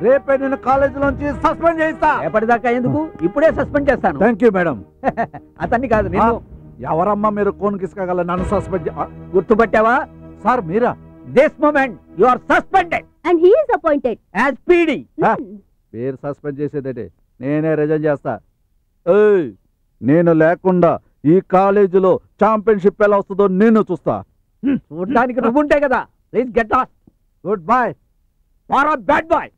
రేపే నేను కాలేజీలోంచి సస్పెండ్ చేయిస్తా. ఎప్పటిదాకా ఎందుకు, ఇప్పుడే సస్పెండ్ చేస్తాను. Thank you madam. అతన్ని కాదు నేను. ఎవరమ్మా మీరు కోన్ కిస్కాగల నన్ను సస్పెండ్ గుర్తుపట్టావా? సార్ మీరా? This moment you are suspended and he is appointed as PD. పేరు సస్పెండ్ చేసేదేటే, నేనే రిజైన్ చేస్తా. ఏయ్, నేను లేకుండా ఈ కాలేజీలో ఛాంపియన్షిప్ ఎలా వస్తుందో నేను చూస్తా. చూడడానికి నువ్వుంటే కదా. Please get lost. Good boy for a bad boy.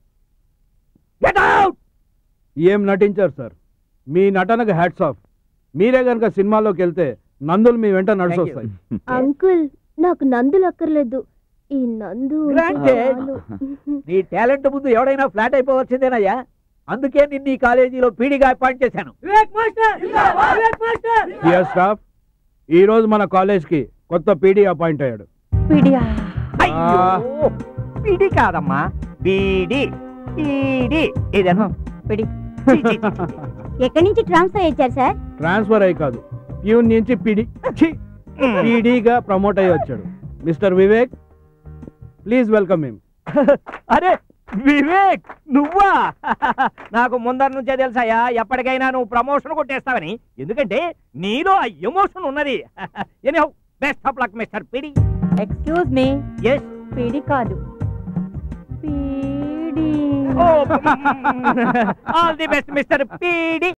Get out. ఏం నటించారు సార్, మీ నటనకు హ్యాట్స్ ఆఫ్. మీరే గనక సినిమాలోకి వెళ్తే నందులు మీ వెంట నడిచొస్తాయి. అంకుల్ నాకు నందులు అక్కర్లేదు, ఈ నందు నీ టాలెంట్ ముందు ఎవడైనా ఫ్లాట్ అయిపోవచ్చిందేనయ్యా. అందుకే నిన్ను ఈ కాలేజీలో పీడీగా అపాయింట్ చేశాను. డియర్ స్టాఫ్, ఈ రోజు మన కాలేజ్ కి కొత్త పీడీ అపాయింట్ అయ్యాడు. పీడీ కాదమ్మా, బీడీ. పీడీ ఇదేనా? పీడీ. ఎక్కడి నుంచి ట్రాన్స్ఫర్ అయ్యారు సార్? ట్రాన్స్ఫర్ అయ్యి కాదు, ప్యూన్ నుంచి పీడీగా ప్రమోట్ అయ్యి వచ్చాడు. Mister Vivek, please welcome him. అరే వివేక్, నువ్వా? నాకు ముందర నుంచే తెలుసాయా ఎప్పటికైనా నువ్వు ప్రమోషన్ కొట్టేస్తావని. ఎందుకంటే నీలో ఆ ఎమోషన్ ఉన్నది. Anyhow, best of luck mister PD. Excuse me. yes PD కాదు, PD. oh all the best mister PD.